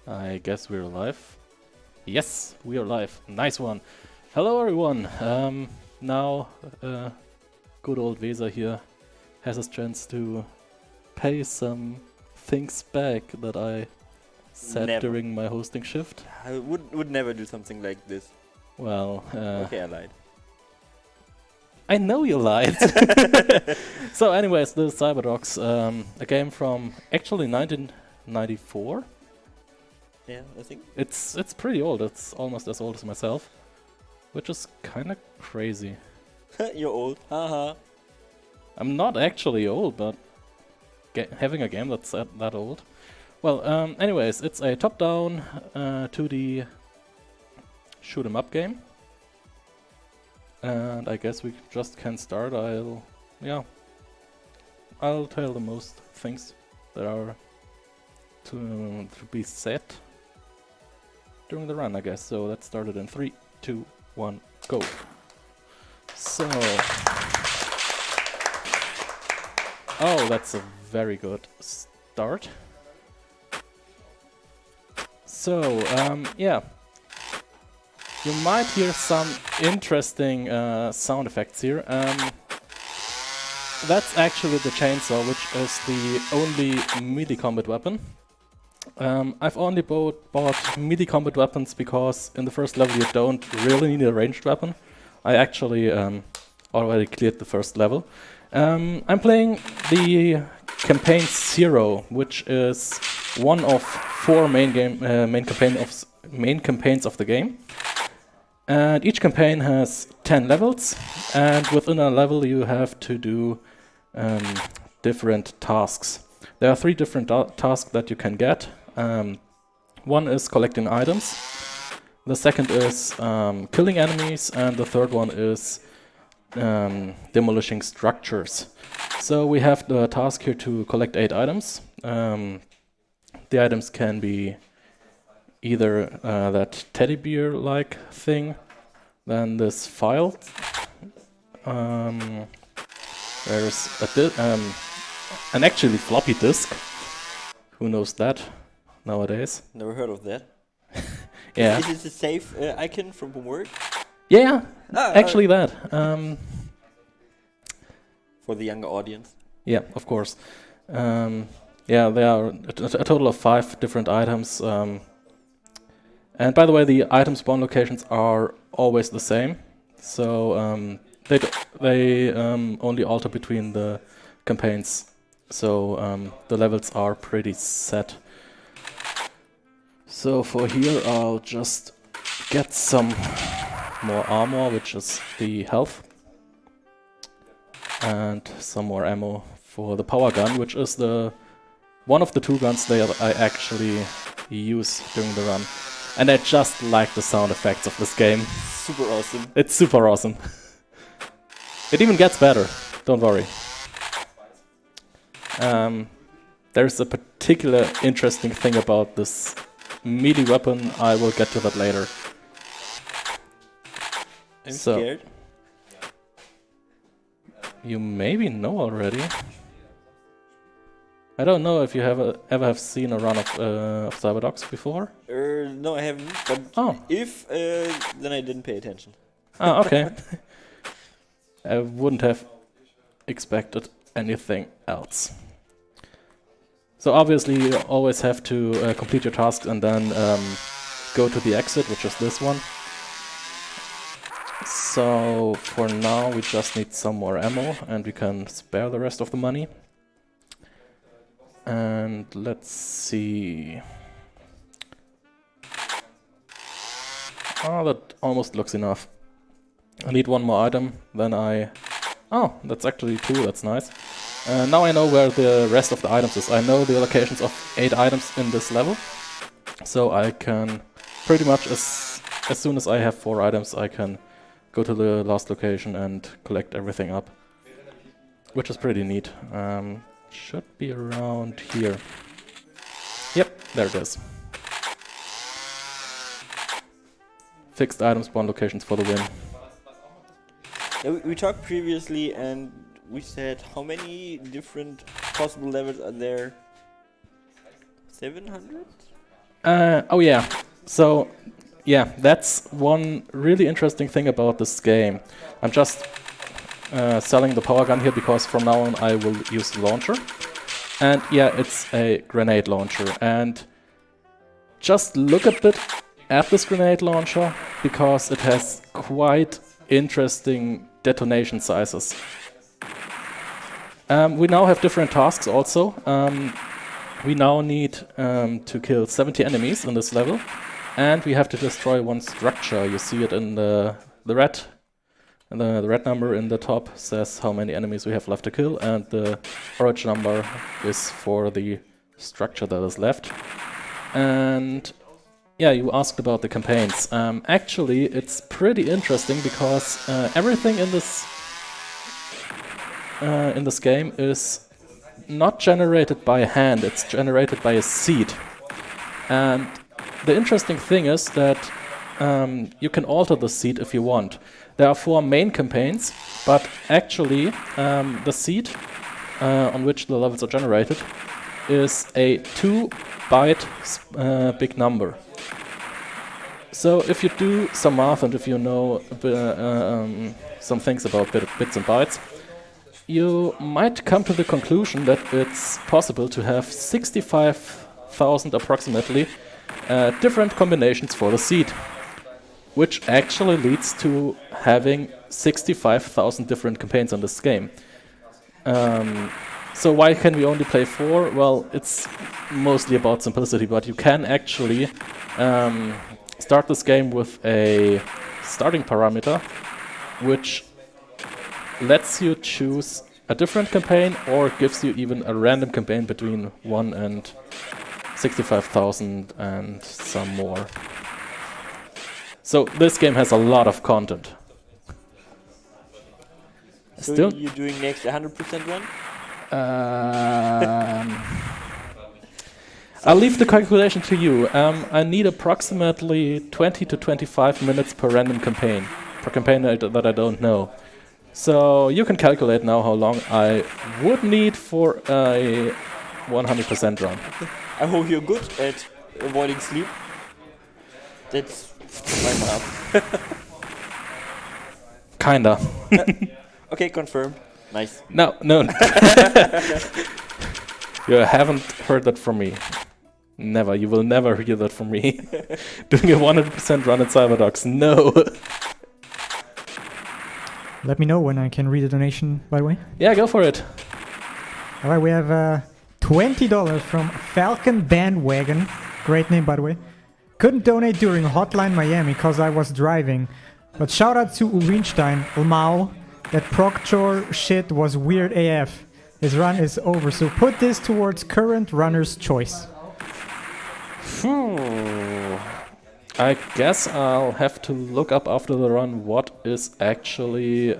I guess we're live. Yes, we are live. Nice one. Hello everyone. Now, good old Weser here has his chance to pay some things back that I said Never. during my hosting shift. I would never do something like this. Well, Okay, I lied. I know you lied. So anyways, the Cyberdogs, a game from actually 1994. Yeah, I think. It's pretty old. It's almost as old as myself, which is kind of crazy. You're old. Haha. I'm not actually old, but having a game that's that old. Well, anyways, it's a top-down 2D shoot-'em-up game, and I guess we just can start. I'll tell the most things that are to be said during the run, I guess. So let's start it in 3, 2, 1, go. So, oh, that's a very good start. So, yeah, you might hear some interesting sound effects here. That's actually the chainsaw, which is the only melee combat weapon. I've only bought melee combat weapons because in the first level you don't really need a ranged weapon. I actually already cleared the first level. I'm playing the campaign 0, which is one of 4 main campaigns of the game. And each campaign has 10 levels, and within a level you have to do different tasks. There are 3 different tasks that you can get. One is collecting items, the second is killing enemies, and the third one is demolishing structures. So we have the task here to collect 8 items. The items can be either that teddy bear-like thing, then this file. There's an actually floppy disk. Who knows that nowadays? Never heard of that. Yeah. Is it a safe icon from work? Yeah, actually that. For the younger audience. Yeah, of course. Yeah, there are a total of 5 different items. And by the way, the item spawn locations are always the same. So they only alter between the campaigns. So the levels are pretty set. So for here I'll just get some more armor, which is the health. And some more ammo for the power gun, which is one of the 2 guns that I actually use during the run. And I just like the sound effects of this game. Super awesome. It's super awesome. It even gets better, don't worry. There's a particular interesting thing about this melee weapon. I will get to that later. I'm scared. You maybe know already. I don't know if you ever have seen a run of Cyberdogs before. No, I haven't. But if, then I didn't pay attention. Ah, okay. I wouldn't have expected anything else. So obviously you always have to complete your tasks and then go to the exit, which is this one. So for now we just need some more ammo and we can spare the rest of the money. And let's see. Oh, that almost looks enough. I need 1 more item, then oh, that's actually 2, that's nice. Now I know where the rest of the items is. I know the locations of 8 items in this level. So I can pretty much, as soon as I have 4 items, I can go to the last location and collect everything up. Which is pretty neat. Should be around here. Yep, there it is. Fixed item spawn locations for the win. Yeah, we talked previously and we said how many different possible levels are there? 700? Oh yeah. So yeah, that's one really interesting thing about this game. I'm just selling the power gun here because from now on I will use the launcher. And yeah, it's a grenade launcher. And just look a bit at this grenade launcher because it has quite interesting detonation sizes. We now have different tasks also. We now need to kill 70 enemies in this level, and we have to destroy one structure. You see it in the red. And the red number in the top says how many enemies we have left to kill, and the orange number is for the structure that is left. And yeah, you asked about the campaigns. Actually, it's pretty interesting because everything in this game is not generated by hand, it's generated by a seed. And the interesting thing is that you can alter the seed if you want. There are 4 main campaigns, but actually the seed on which the levels are generated is a 2-byte big number. So if you do some math and if you know some things about bits and bytes, you might come to the conclusion that it's possible to have 65,000 approximately different combinations for the seed, which actually leads to having 65,000 different campaigns in this game. So why can we only play 4? Well, it's mostly about simplicity, but you can actually start this game with a starting parameter, which lets you choose a different campaign or gives you even a random campaign between 1 and 65,000 and some more. So this game has a lot of content. So Still, you're doing next 100% run? I'll leave the calculation to you. I need approximately 20 to 25 minutes per random campaign, per campaign that I don't know. So you can calculate now how long I would need for a 100% run. I hope you're good at avoiding sleep. That's my math. Kinda. Okay, confirmed. Nice. No. You haven't heard that from me. Never. You will never hear that from me. Doing a 100% run at Cyberdogs. No. Let me know when I can read a donation, by the way. Yeah, go for it. All right, we have $20 from Falcon Bandwagon. Great name, by the way. Couldn't donate during Hotline Miami because I was driving. But shout out to Urinstein, Lmao. That Proctor shit was weird AF. His run is over, so put this towards current runner's choice. I guess I'll have to look up after the run what is actually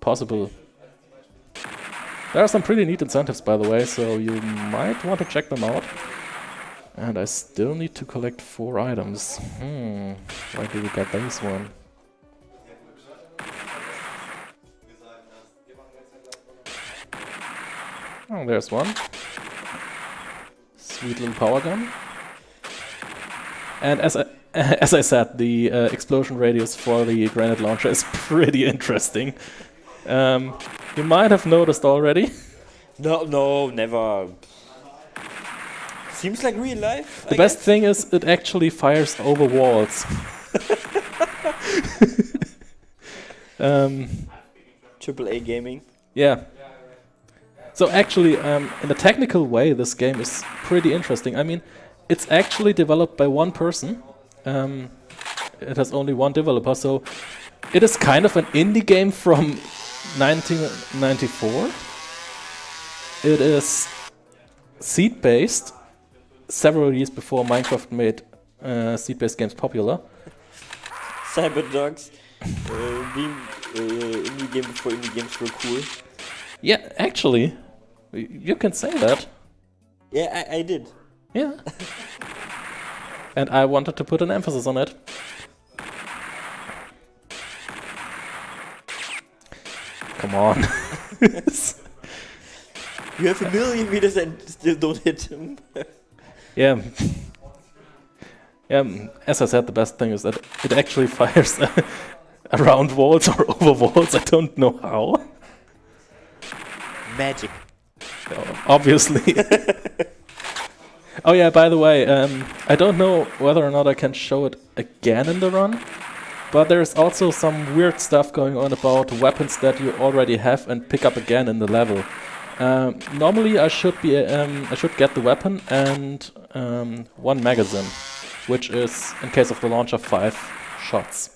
possible. There are some pretty neat incentives, by the way, so you might want to check them out. And I still need to collect 4 items. Where do we get this one? Oh, there's one. Sweet little power gun. And as I said, the explosion radius for the grenade launcher is pretty interesting. You might have noticed already. No, never. Seems like real life. The best thing is it actually fires over walls. AAA gaming. Yeah. So actually, in a technical way, this game is pretty interesting. I mean, it's actually developed by one person. It has only one developer, so it is kind of an indie game from 1994. It is seed-based, several years before Minecraft made seed-based games popular. Cyberdogs, being indie game before indie games were cool. Yeah, actually, you can say that. Yeah, I did. Yeah. And I wanted to put an emphasis on it. Come on. You have 1,000,000 meters and still don't hit him. Yeah. Yeah, as I said, the best thing is that it actually fires around walls or over walls. I don't know how. Magic. Obviously. Oh yeah, by the way, I don't know whether or not I can show it again in the run, but there's also some weird stuff going on about weapons that you already have and pick up again in the level. Normally I should get the weapon and one magazine, which is, in case of the launcher, 5 shots.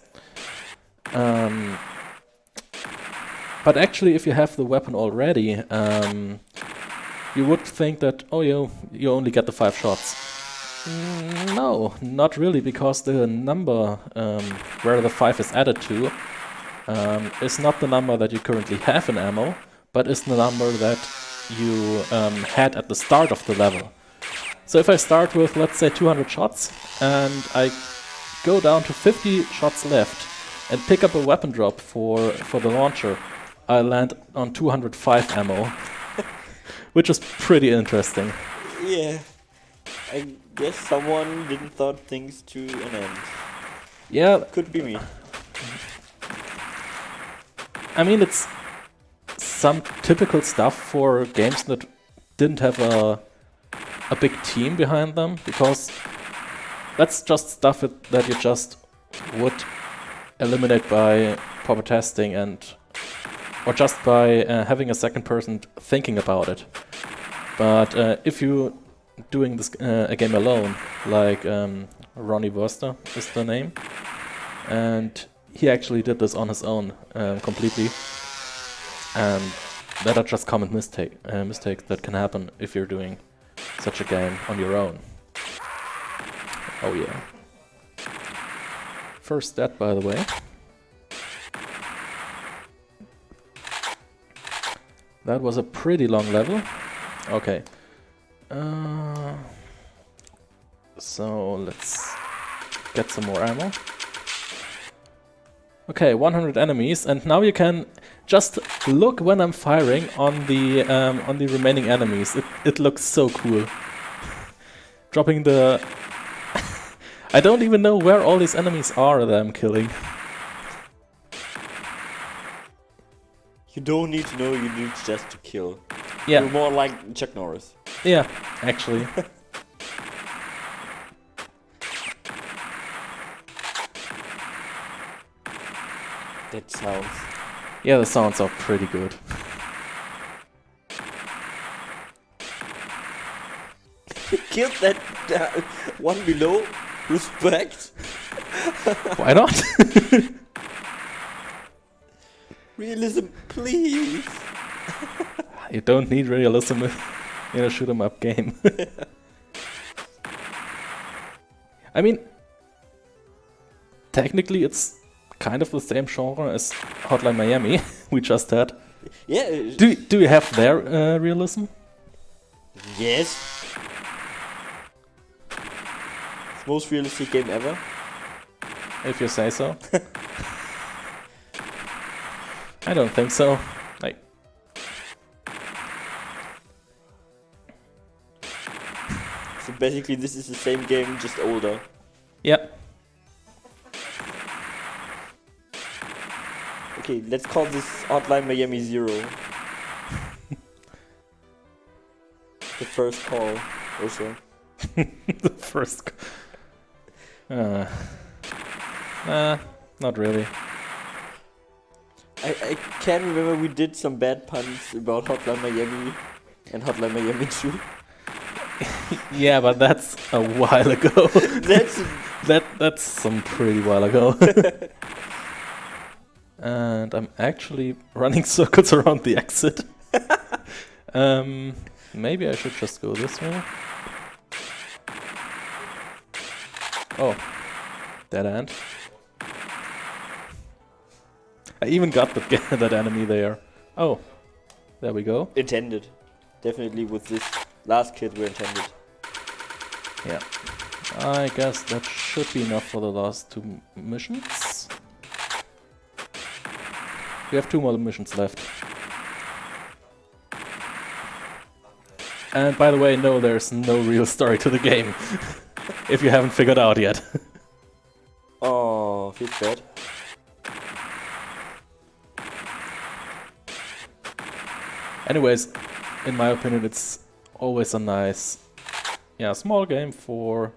But actually, if you have the weapon already, you would think that, oh, you only get the 5 shots. No, not really, because the number where the 5 is added to is not the number that you currently have in ammo, but is the number that you had at the start of the level. So if I start with, let's say, 200 shots, and I go down to 50 shots left, and pick up a weapon drop for the launcher, I land on 205 ammo, which is pretty interesting. Yeah. I guess someone didn't thought things to an end. Yeah, Could be me. I mean, it's some typical stuff for games that didn't have a big team behind them, because that's just stuff that you just would eliminate by proper testing or just by having a second person thinking about it. But if you're doing this a game alone, like Ronnie Wurster is the name, and he actually did this on his own completely, and that are just common mistakes that can happen if you're doing such a game on your own. Oh yeah. First stat, by the way. That was a pretty long level. Okay. So let's get some more ammo. Okay, 100 enemies, and now you can just look when I'm firing on the remaining enemies. It looks so cool. Dropping the... I don't even know where all these enemies are that I'm killing. You don't need to know, you need just to kill. Yeah. You're more like Chuck Norris. Yeah, actually. That sounds... Yeah, the sounds are pretty good. You killed that one below? Respect? Why not? Realism, please! You don't need realism in a shoot 'em up game. I mean, technically it's kind of the same genre as Hotline Miami we just had. Yeah. Do you have their realism? Yes. It's the most realistic game ever. If you say so. I don't think so. So basically this is the same game, just older. Yeah. Okay, let's call this Hotline Miami 0. The first call, also. The first... not really. I can remember we did some bad puns about Hotline Miami and Hotline Miami 2. Yeah, but that's a while ago. That's some pretty while ago. And I'm actually running circles around the exit. Maybe I should just go this way. Oh, dead end. I even got that enemy there. Oh, there we go. Intended. Definitely with this last kid we're intended. Yeah. I guess that should be enough for the last 2 missions. We have 2 more missions left. And by the way, no, there's no real story to the game, if you haven't figured out yet. Oh, feels bad. Anyways, in my opinion, it's always a nice, small game for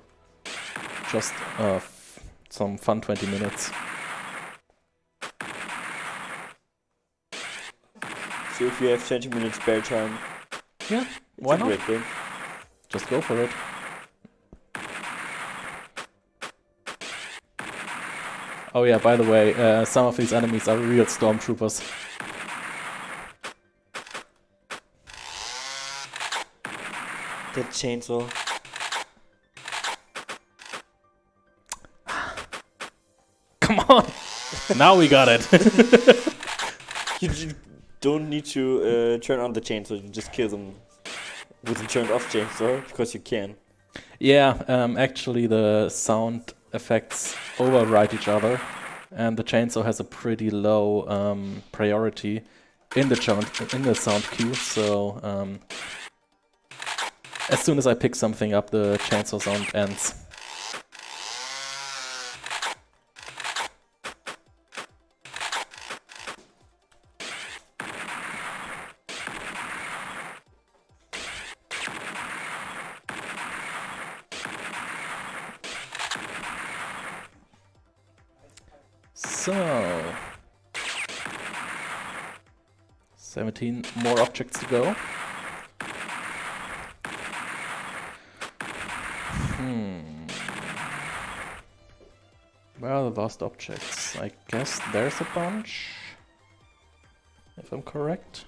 just some fun 20 minutes. So if you have 20 minutes spare time, Yeah, it's why a not? great game. Just go for it. Oh yeah, by the way, some of these enemies are real stormtroopers. That chainsaw. Come on! Now we got it! You don't need to turn on the chainsaw, you just kill them with a turned off chainsaw, because you can. Yeah, actually the sound effects override each other, and the chainsaw has a pretty low priority in the sound queue, so as soon as I pick something up, the chainsaw sound ends. So, 17 more objects to go. Where are the lost objects? I guess there's a bunch, if I'm correct.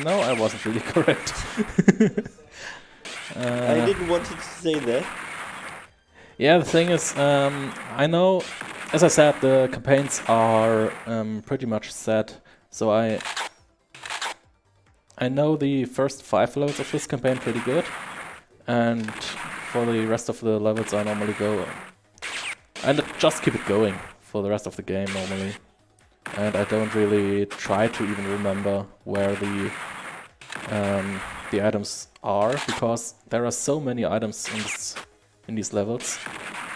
No, I wasn't really correct. I didn't want to say that. Yeah, the thing is, I know, as I said, the campaigns are pretty much set, so I know the first 5 levels of this campaign pretty good, and for the rest of the levels I normally go and just keep it going for the rest of the game normally. And I don't really try to even remember where the items are, because there are so many items in these levels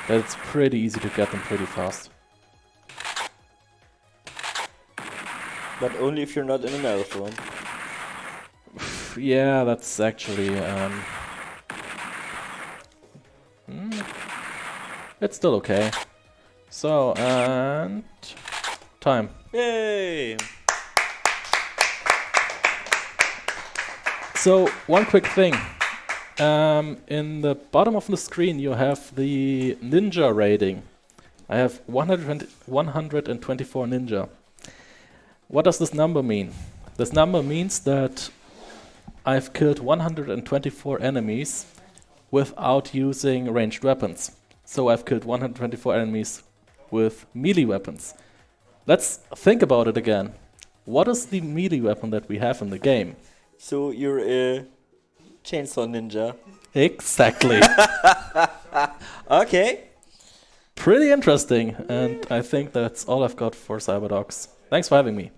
that it's pretty easy to get them pretty fast. But only if you're not in a marathon. Yeah, that's actually it's still okay. So, and time. Yay! So, one quick thing. In the bottom of the screen you have the ninja rating. I have 124 ninja. What does this number mean? This number means that I've killed 124 enemies without using ranged weapons. So I've killed 124 enemies with melee weapons. Let's think about it again. What is the melee weapon that we have in the game? So you're a chainsaw ninja. Exactly. Okay. Pretty interesting, and I think that's all I've got for Cyberdogs. Thanks for having me.